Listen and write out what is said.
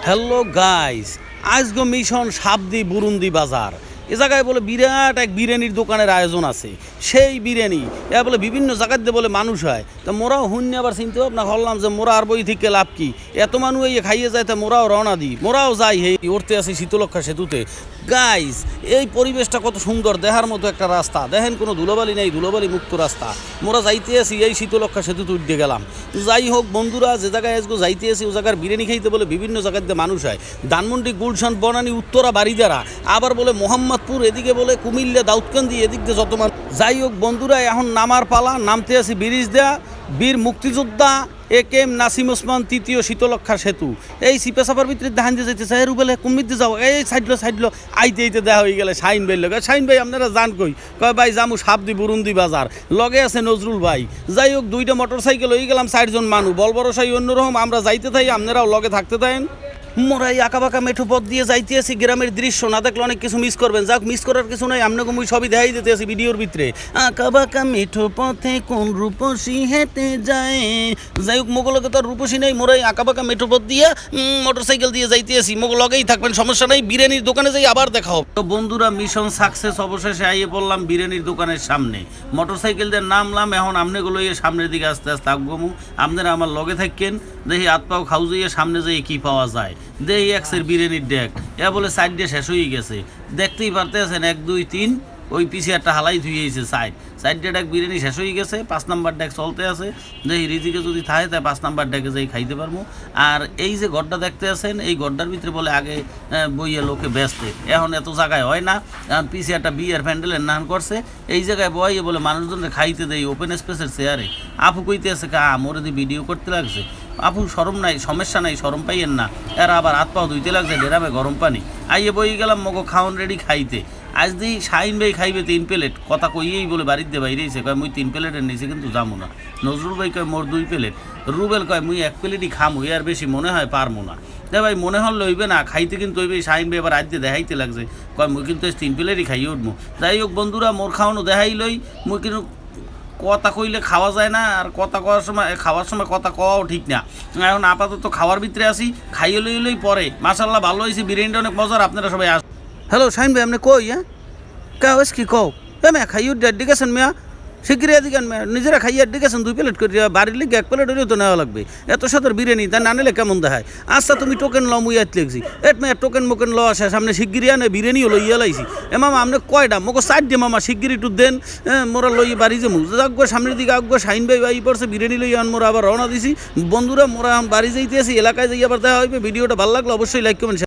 Hello guys, আজকে mission সাবদি বুরুন্দি বাজার। এ জায়গায় বলে বিরাট এক বিরিয়ানির দোকানের আয়োজন আছে। সেই বিরিয়ানি এ বলে বিভিন্ন জায়গাতে বলে মানুষ হয়। তা মোরাও হুন্য আবার চিনতে ভাবনা করলাম যে মোরা আর বই থেকে লাভ কি, এত মানুষ এই খাইয়ে যায়, তা মোরাও রওনা দিই, মোরাও যাই হে উঠতে আসি শীতলক্ষা সেতুতে। গাইস, এই পরিবেশটা কত সুন্দর, দেখার মতো একটা রাস্তা। দেখেন কোনো ধুলোবালি নেই, ধুলোবালি মুক্ত রাস্তা। মোরা যাইতে আসি এই শীতলক্ষা সেতুতে উঠতে গেলাম। যাই হোক বন্ধুরা, যে জায়গায় আজকে যাইতে আসি ও জায়গার বিরিয়ানি খাইতে বলে বিভিন্ন জায়গাতে মানুষ হয়। ধানমন্ডি, গুলশান, বনানী, উত্তরা, বাড়িদারা, আবার বলে মোহাম্মদপুর, এদিকে বলে কুমিল্লা, দাউদকান্দি, এদিক দিয়ে যত মানুষ। যাই হোক বন্ধুরা, এখন নামার পালা। নামতে আসি ব্রিজ দেয়া বীর মুক্তিযোদ্ধা এম নাসিম ওসমান তৃতীয় শীতলক্ষা সেতু। এই সিপে সাপার ভিতরে ধান দিয়ে যাইতেছে, এর বেলে কুমির যাও, এই সাইডলো আইতে দেখা হয়ে গেলে শাইন ভাই লগে। শাইন ভাই আপনারা জান কয় ভাই জামু সাবদি বুরুন্দি বাজার, লগে আছে নজরুল ভাই। যাই হোক, দুইটা মোটর সাইকেল হয়ে গেলাম 4 জন মানুষ। বল বড়সাই অন্যরকম, আমরা যাইতে থাই, আপনারাও লগে থাকতে থাকেন। মোরাই আঁকাবাঁকা মেঠো পথ দিয়ে যাইতে আছি। গ্রামের দৃশ্য না দেখলে অনেক কিছু মিস করবেন। যাক, মিস করার কিছু নাই, আপনাকে মুই সবই দেখাই দিতে আছি ভিডিওর ভিতরে। আঁকাবাঁকা মেঠো পথে কোন রূপসী হেঁটে যায়। যাই হোক, মোগলকে তো আর রূপসী নেই। মোরাই আঁকাবাঁকা মেঠো পথ দিয়ে মোটর সাইকেল দিয়ে যাইতে আছি। মোগল লগেই থাকবেন, সমস্যা নেই। বিরিয়ানির দোকানে যাই আবার দেখা হবে। তো বন্ধুরা, মিশন সাকসেস। অবশেষে আইয়ে পড়লাম বিরিয়ানির দোকানের সামনে। মোটর সাইকেল দিয়ে নামলাম। এখন আমনেগুলো সামনের দিকে আস্তে আস্তে আগবমু। আপনারা আমার লগে থাকেন, দেখি হাত পাও খাউ যাইয়ে সামনে যাইয়ে কী পাওয়া যায়। দেই এক্সের বিরিয়ানির ডেক, এ বলে সাইড দিয়ে শেষ হয়ে গেছে। দেখতেই পারতে আছেন 1 2 3 ওই পিছে একটা হালাই ধুইয়েছে। সাইড দিয়ে ডেক বিরিয়ানি শেষ হয়ে গেছে। 5 নাম্বার ডেক চলতে আছে। দেখি রিজিকে যদি থাকে তাই 5 নাম্বার ডেকে যাই খাইতে পারবো। আর এই যে গড্ডা দেখতে আছেন, এই গড্ডার ভিতরে বলে আগে বইয়ে লোকে ব্যস্তে, এখন এত জায়গায় হয় না। পিছে একটা বিয়ের প্যান্ডেলের নান করছে, এই জায়গায় বইয়ে বলে মানুষজনের খাইতে দেয় ওপেন স্পেসের চেয়ারে। আপু কইতে আছে মোরে দিয়ে ভিডিও করতে লাগছে। আপু শরম নাই, সমস্যা নাই, শরম পাইয়েন না। এরা আবার হাত পাও ধুইতে লাগছে ডেরামে গরম পানি। আইয়ে বই গেলাম মগো খাওয়ান রেডি খাইতে। আজ দিই শাহিন ভাই খাইবে 3 প্লেট। কথা কইয়েই বলে বাড়িতে বাইরেছে, কয় মুই 3 প্লেটের নিচে কিন্তু যাবো না। নজরুল ভাই কয় মোর 2 প্লেট। রুবেল কয় মুই 1 প্লেটই খামু, আর বেশি মনে হয় পারবো না। ভাই মনে হল লইবে না, খাইতে কিন্তু হইবে। শাহিন ভাই আবার আজকে দেখাইতে লাগছে, কয় মুই কিন্তু 3 প্লেটই খাইয়ে উঠবো। যাই হোক বন্ধুরা, মোর খাওয়ানো দেখাই লই। মুই কিন্তু কথা কইলে খাওয়া যায় না, আর কথা খাওয়ার সময় কথা কওয়াও ঠিক না। এখন আপাতত খাওয়ার ভিতরে আসি, খাইয়ে লই পরে। মাশাল্লাহ ভালো হয়েছে, বিরিয়ানিটা অনেক মজার। আপনারা সবাই আস। হ্যালো শাহিন ভাই, আপনি কই? হ্যাঁ কি কও? মেয়া খাইয়ে ডেকেছেন মেয়া, শিগগিরি দিকেন মেয়া। নিজেরা খাইয়ে ডেকেছেন 2 প্লেট করে, বাড়ির লিগে 1 প্লেট হলেও তো নেওয়া লাগবে। এত সাদের বিরিয়ানি তা না নিলে কেমন দেখায়? আচ্ছা তুমি টোকেন লও, মুই আইতে লিখছি। মেয়া টোকেন মোকেন লওয়া আসে সামনে, শিগগিরি আনে বিরিয়ানিও লইয়া লাইছি। মামা আপনি কয়টা মোকে 4 দিয়ে মামা, শিগগিরি একটু দেন। মোরা লই বাড়ি যাবো। যাকগো সামনের দিকে আগে শাহিন ভাই বাই পড়ছে, বিরিয়ানি লই আন। মোরা আবার রওনা দিছি। বন্ধুরা, মোরা বাড়ি যাইতে আসি, এলাকায় যাই আবার দেখা হইবে। ভিডিওটা ভালো লাগলো অবশ্যই লাইক কমেন্ট।